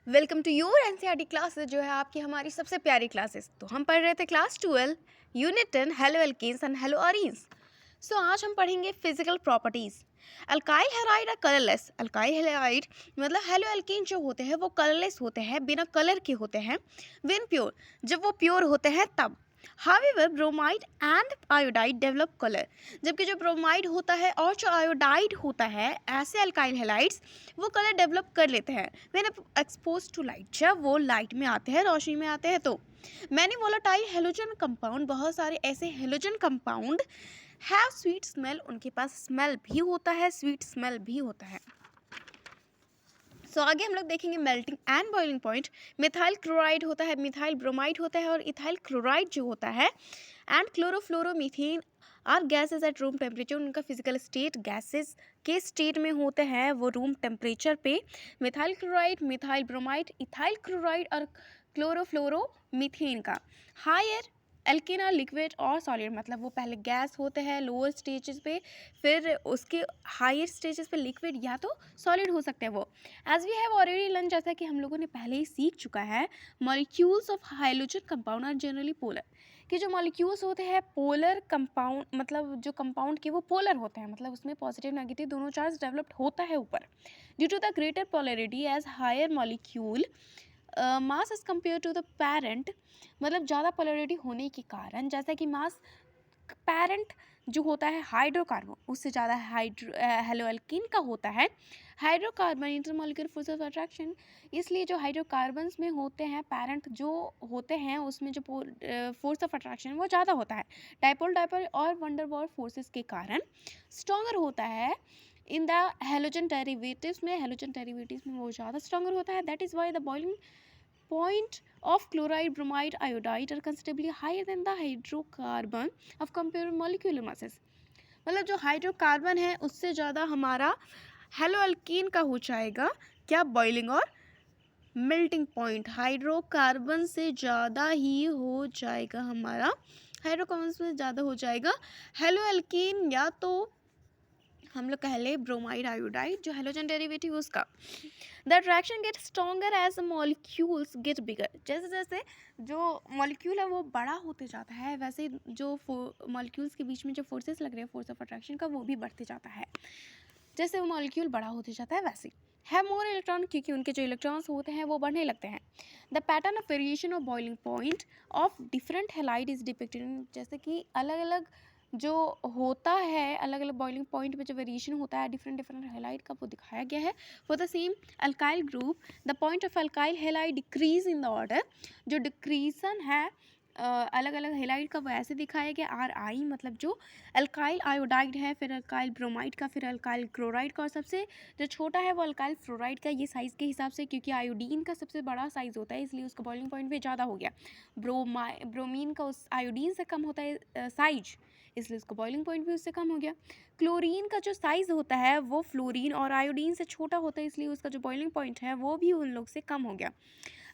Welcome to your NCERT classes जो है आपकी हमारी सबसे प्यारी क्लासेस। तो हम पढ़ रहे थे class 12 unit 10 halo alkanes and halo arenes. So आज हम पढ़ेंगे फिजिकल प्रॉपर्टीज। अल्काइल हैलाइड और कलरलेस। अल्काइल हैलाइड मतलब हेलो एल्केन जो होते हैं वो कलरलेस होते हैं, बिना कलर के होते हैं। व्हेन प्योर, जब वो प्योर होते हैं तब। However bromide and iodide develop colour, जबकि जो ब्रोमाइड होता है और जो आयोडाइड होता है ऐसे अल्काइल हैलाइड्स वो कलर डेवलप कर लेते हैं व्हेन एक्सपोज टू लाइट, जब वो लाइट में आते हैं, रोशनी में आते हैं। तो मैनी वोलेटाइल हेलोजन कंपाउंड, बहुत सारे ऐसे halogen compound have sweet smell, उनके पास स्मेल भी होता है, स्वीट स्मेल भी होता है। आगे हम लोग देखेंगे melting and boiling point. Methyl chloride होता है, मिथाइल ब्रोमाइड होता है और इथाइल क्लोराइड जो होता है and chlorofluoromethane are gases at room temperature, उनका फिजिकल स्टेट गैसेज के स्टेट में होते हैं वो रूम टेम्परेचर पे। Methyl chloride, methyl bromide, ethyl chloride और क्लोरोफ्लोरोमीथेन का हायर एल्केना लिक्विड और सॉलिड, मतलब वो पहले गैस होते हैं लोअर स्टेजेस पे, फिर उसके हायर स्टेजेस पे लिक्विड या तो सॉलिड हो सकते हैं वो। As we have already learn, जैसा कि हम लोगों ने पहले ही सीख चुका है, molecules of hydrogen compound are generally polar, कि जो मॉलिक्यूल्स होते हैं पोलर कंपाउंड, मतलब जो कंपाउंड के वो पोलर होते हैं, मतलब उसमें पॉजिटिव नेगेटिव दोनों चार्ज डेवलप्ड होता है ऊपर। Due to the greater polarity as higher molecule mass as compare to the parent, मतलब ज़्यादा पोलरिटी होने के कारण, जैसा कि मास पेरेंट जो होता है हाइड्रोकार्बन उससे ज़्यादा हेलोएल्कीन का होता है। Hydrocarbon intermolecular force of attraction, इसलिए जो हाइड्रोकार्बन्स में होते हैं पेरेंट जो होते हैं उसमें जो फोर्स ऑफ अट्रैक्शन वो ज़्यादा होता है डाइपोल डाइपोल और वंडरवॉल फोर्सेस के कारण स्ट्रॉन्गर होता है। इन द हेलोजन डेरिवेटिव्स में, हेलोजन डेरिवेटिव्स में वो ज़्यादा स्ट्रॉन्गर होता है। That is why the boiling point of chloride, bromide, iodide are considerably higher than the hydrocarbon of comparable molecular masses, मतलब जो हाइड्रोकार्बन है उससे ज़्यादा हमारा हेलोअल्कीन का हो जाएगा क्या, बॉइलिंग और मेल्टिंग पॉइंट हाइड्रोकार्बन से ज़्यादा ही हो जाएगा हमारा, हाइड्रोकार्बन से ज़्यादा हो जाएगा हेलोअल्कीन, या तो हम लोग कह ले ब्रोमाइड आयोडाइड जो हेलोजन डेरिवेटिव उसका। The attraction get stronger as molecules get bigger, जैसे जैसे जो मॉलिक्यूल है वो बड़ा होते जाता है वैसे जो मॉलिक्यूल्स के बीच में जो फोर्सेस लग रहे हैं फोर्स ऑफ अट्रैक्शन का वो भी बढ़ते जाता है, जैसे वो मॉलिक्यूल बड़ा होते जाता है वैसे। है मोर इलेक्ट्रॉन, क्योंकि उनके जो इलेक्ट्रॉन्स होते हैं वो बढ़ने लगते हैं। The pattern of variation of boiling point of different halide is depicted, जैसे कि अलग अलग जो होता है अलग अलग बॉइलिंग पॉइंट में जो वेरिएशन होता है डिफरेंट डिफरेंट हेलाइड का वो दिखाया गया है। For the same alkyl group the point of alkyl halide decrease in the order, जो डिक्रीजन है अलग अलग हेलाइड का वो ऐसे दिखाया गया आर आई, मतलब जो अल्काइल आयोडाइड है, फिर अल्काइल ब्रोमाइड का, फिर अल्काइल क्लोराइड का, और सबसे जो छोटा है वो अल्काइल फ्लोराइड का, ये साइज़ के हिसाब से, क्योंकि आयोडीन का सबसे बड़ा साइज़ होता है इसलिए उसका बॉइलिंग पॉइंट भी ज़्यादा हो गया। ब्रोमीन का उस आयोडीन से कम होता है साइज, इसलिए उसका बॉइलिंग पॉइंट भी उससे कम हो गया। क्लोरीन का जो साइज़ होता है वो फ्लोरीन और आयोडीन से छोटा होता है इसलिए उसका जो बॉइलिंग पॉइंट है वो भी उन लोग से कम हो गया।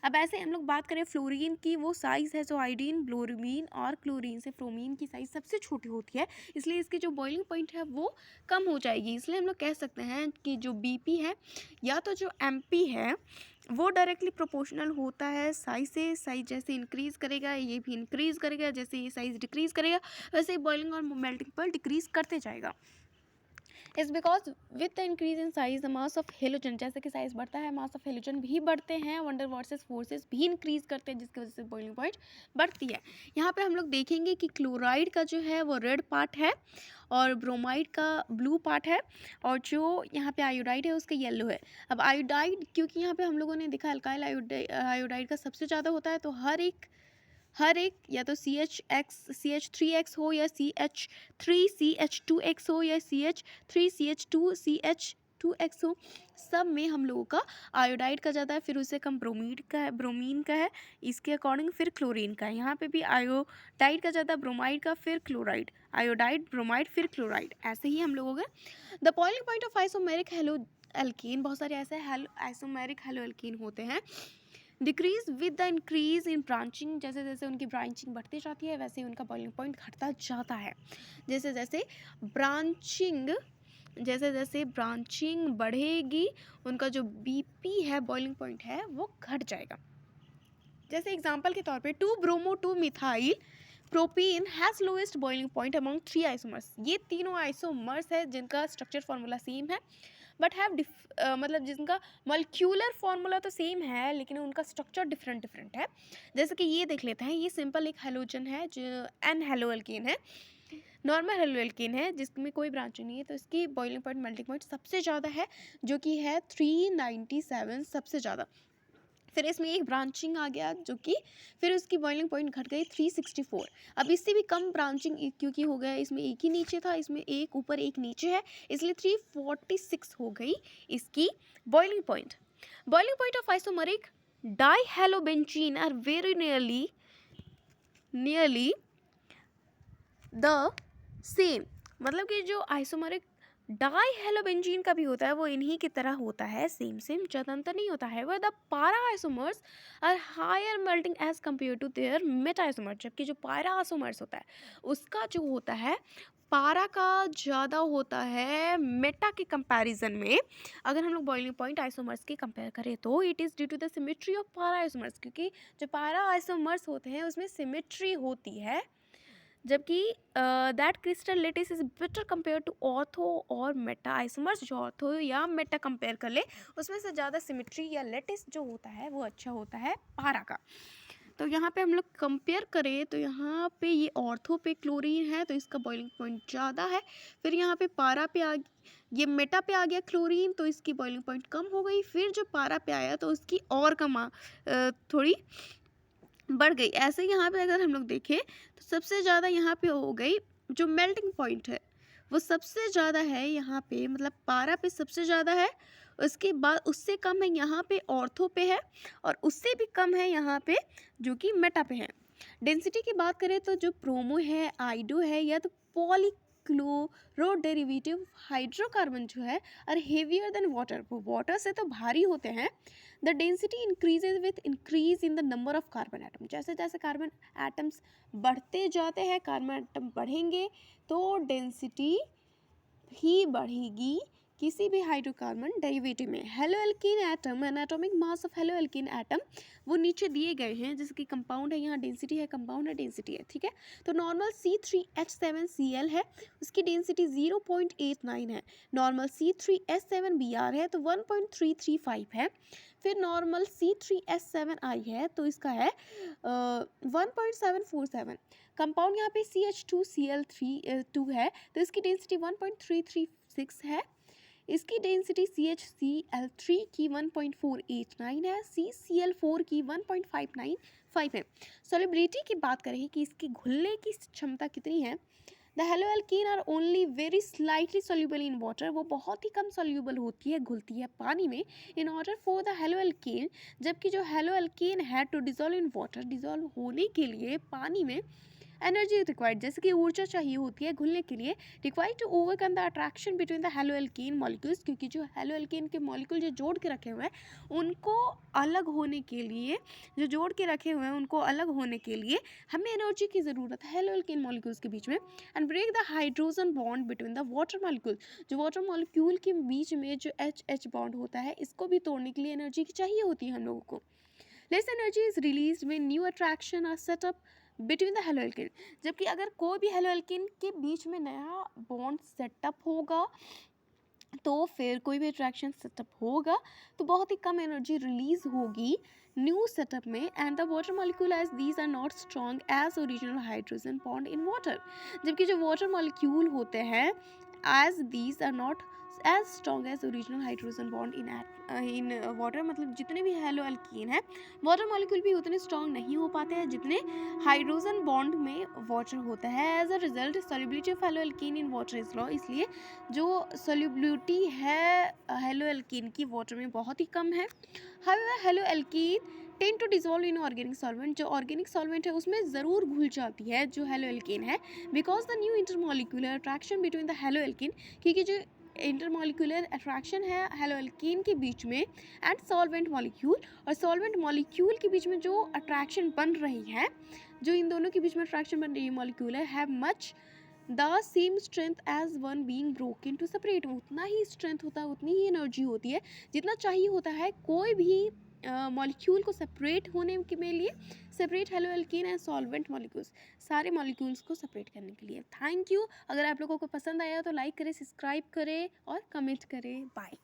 अब ऐसे हम लोग बात करें फ्लोरीन की, वो साइज़ है जो आयोडीन, ब्रोमीन और क्लोरीन से फ्रोमीन की साइज़ सबसे छोटी होती है, इसलिए इसकी जो बॉइलिंग पॉइंट है वो कम हो जाएगी। इसलिए हम लोग कह सकते हैं कि जो बीपी है या तो जो एमपी है वो डायरेक्टली प्रोपोर्शनल होता है साइज से। साइज जैसे इंक्रीज़ करेगा ये भी इंक्रीज़ करेगा, जैसे ये साइज़ डिक्रीज़ करेगा वैसे ही बॉइलिंग और मेल्टिंग पॉइंट डिक्रीज़ करते जाएगा। Is because with the increase in size the mass of halogen, जैसे कि साइज बढ़ता है मास ऑफ हेलोजन भी बढ़ते हैं, वंडर वर्सेस फोर्सेस भी इंक्रीज करते हैं जिसकी वजह से बॉइलिंग पॉइंट बढ़ती है। यहाँ पे हम लोग देखेंगे कि क्लोराइड का जो है वो रेड पार्ट है और ब्रोमाइड का ब्लू पार्ट है और जो यहाँ पे आयोडाइड है उसका येलो है। अब आयोडाइड क्योंकि यहाँ पे हम लोगों ने देखा अल्काइल आयोडाइड का सबसे ज़्यादा होता है, तो हर एक या तो CH3X हो या CH3CH2X हो या CH3CH2CH2X हो, सब में हम लोगों का आयोडाइड का ज़्यादा है, फिर उससे कम ब्रोमीन का है, इसके अकॉर्डिंग फिर क्लोरीन का है। यहाँ पे भी आयोडाइड का ज़्यादा, ब्रोमाइड का, फिर क्लोराइड, आयोडाइड ब्रोमाइड फिर क्लोराइड, ऐसे ही हम लोगों का। The boiling point of isomeric hello alkene, बहुत सारे ऐसे आइसोमेरिक हेलो एल्कीन होते हैं। Decrease with the increase in branching, जैसे जैसे उनकी ब्रांचिंग बढ़ती जाती है वैसे ही उनका बॉइलिंग पॉइंट घटता जाता है। जैसे जैसे ब्रांचिंग जैसे जैसे ब्रांचिंग बढ़ेगी उनका जो बीपी है, बॉइलिंग पॉइंट है, वो घट जाएगा। जैसे एग्जांपल के तौर पे 2 bromo 2 methyl propene has lowest boiling point among 3 isomers. ये तीनों आइसोमर्स है जिनका स्ट्रक्चर फार्मूला सेम है, बट हैव मतलब जिनका मॉलिक्यूलर फार्मूला तो सेम है लेकिन उनका स्ट्रक्चर डिफरेंट डिफरेंट है। जैसे कि ये देख लेते हैं, ये सिंपल एक हेलोजन है जो एन हेलोअल्केन है, नॉर्मल हेलोअल्केन है जिसमें कोई ब्रांचिंग नहीं है, तो इसकी बॉइलिंग पॉइंट मेल्टिंग पॉइंट सबसे ज़्यादा है जो कि है 397 सबसे ज़्यादा। फिर इसमें एक ब्रांचिंग आ गया जो कि फिर उसकी बॉइलिंग पॉइंट घट गई 364। अब इससे भी कम ब्रांचिंग क्योंकि हो गया, इसमें एक ही नीचे था, इसमें एक ऊपर एक नीचे है, इसलिए 346 हो गई इसकी boiling point. Boiling point of isomeric dihalobenzene are very nearly the same. मतलब कि जो आइसोमरिक डाइहेलोबेंजीन का भी होता है वो इन्हीं की तरह होता है, सेम ज़्यादा अंतर नहीं होता है। The para isomers are higher melting as compare to their meta isomer. जबकि जो पारा आइसोमर्स होता है उसका जो होता है पारा का ज़्यादा होता है मेटा के कंपैरिजन में। अगर हम लोग बॉइलिंग पॉइंट आइसोमर्स की कंपेयर करें तो it is due to the symmetry of para isomers, क्योंकि जो पारा आइसोमर्स होते हैं उसमें सिमेट्री होती है, जबकि that crystal lattice is better compare to ortho और मेटा आइसोमर्स। जो ऑर्थो या मेटा कंपेयर कर ले उसमें से ज़्यादा सिमेट्री या लेटिस जो होता है वो अच्छा होता है पारा का। तो यहाँ पे हम लोग कंपेयर करें तो यहाँ पे ये ऑर्थो पे क्लोरीन है तो इसका बॉइलिंग पॉइंट ज़्यादा है। फिर यहाँ पे पारा पे ये मेटा पे आ गया क्लोरीन तो इसकी बॉइलिंग पॉइंट कम हो गई। फिर जो पारा पे आया तो उसकी और थोड़ी बढ़ गई। ऐसे यहाँ पे अगर हम लोग देखें तो सबसे ज़्यादा यहाँ पे हो गई जो मेल्टिंग पॉइंट है वो सबसे ज़्यादा है यहाँ पे, मतलब पारा पे सबसे ज़्यादा है, उसके बाद उससे कम है यहाँ पे ऑर्थो पे है, और उससे भी कम है यहाँ पे जो कि मेटा पे है। डेंसिटी की बात करें तो जो प्रोमो है, आइडो है या तो पॉलीक्लोरो डेरिवेटिव हाइड्रोकार्बन जो है और हेवियर देन वाटर, वो वाटर से तो भारी होते हैं। The density increases with increase in the number of carbon atom. जैसे जैसे कार्बन एटम्स बढ़ते जाते हैं, कार्बन एटम बढ़ेंगे तो डेंसिटी भी बढ़ेगी किसी भी हाइड्रोकार्बन डेरिवेटिव में। Haloalkane atom and atomic mass of haloalkane atom वो नीचे दिए गए हैं, जैसे कि कंपाउंड है, यहाँ डेंसिटी है, कंपाउंड है, डेंसिटी है, ठीक है। तो नॉर्मल C3H7Cl है, उसकी डेंसिटी 0.89 है। नॉर्मल C3S7Br है तो 1.335 है। फिर नॉर्मल C3S7I है तो इसका है 1.747। कंपाउंड यहाँ पे CH2Cl2 है तो इसकी डेंसिटी 1.336 है। इसकी डेंसिटी CHCl3 की 1.489 है, CCl4 की 1.595 है। सॉल्युबिलिटी की बात करें कि इसकी घुलने की क्षमता कितनी है, the haloalkane are only very slightly soluble in water. वो बहुत ही कम सोल्यूबल होती है, घुलती है पानी में। इन ऑर्डर फॉर द हेलोअल्कीन, जबकि जो हेलोअल्कीन है to dissolve in water, dissolve होने के लिए पानी में एनर्जी रिक्वायर्ड, जैसे कि ऊर्जा चाहिए होती है घुलने के लिए, required to overcome the attraction between the haloalkane molecules. क्योंकि जो हेलोअल्कीन के मॉलिक्यूल जो जोड़ के रखे हुए हैं उनको अलग होने के लिए, जो जोड़ के रखे हुए हैं उनको अलग होने के लिए हमें एनर्जी की ज़रूरत है हेलोअल्कीन मॉलिक्यूल्स के बीच में। And break the hydrogen bond between the water molecule, जो वाटर मॉलिक्यूल के बीच में जो H बॉन्ड होता है इसको भी तोड़ने के लिए एनर्जी की चाहिए होती है हम लोगों को। Less energy is release when new attraction are set up between the हेलोअल्कीन। जबकि अगर कोई भी हेलोअल्कीन के बीच में नया बॉन्ड सेटअप होगा तो फिर कोई भी अट्रैक्शन सेटअप होगा तो बहुत ही कम एनर्जी रिलीज होगी न्यू सेटअप में। And the water molecule as these are not strong as original hydrogen bond in water. जबकि जो वाटर मॉलिक्यूल होते हैं as these are not as strong as original hydrogen bond in water, मतलब जितने भी हेलोअल्कीन है water molecule भी उतने स्ट्रॉन्ग नहीं हो पाते हैं जितने हाइड्रोजन बॉन्ड में वाटर होता है। As a result solubility of haloalkane in water is low. इसलिए जो सॉल्युबिलिटी है हेलोअल्कीन की वाटर में बहुत ही कम है। However haloalkane tend to dissolve in organic solvent, जो ऑर्गेनिक सॉल्वेंट है उसमें ज़रूर घुल जाती है जो हेलोअल्कीन है, because the new intermolecular attraction between the haloalkane, क्योंकि जो इंटरमॉलिक्यूलर अट्रैक्शन है हेलोअल्कीन के बीच में एंड सॉल्वेंट मॉलिक्यूल, और सॉल्वेंट मॉलिक्यूल के बीच में जो अट्रैक्शन बन रही है, जो इन दोनों के बीच में अट्रैक्शन बन रही है मॉलिक्यूल है much the same strength as one being broken to separate, उतना ही स्ट्रेंथ होता है, उतनी ही एनर्जी होती है जितना चाहिए होता है कोई भी मॉलिक्यूल को सेपरेट होने के में लिए, separate hello alkene and solvent molecules, सारे मॉलिक्यूल्स को सेपरेट करने के लिए। Thank you. अगर आप लोगों को पसंद आया तो लाइक करें, सब्सक्राइब करें और कमेंट करें। बाय।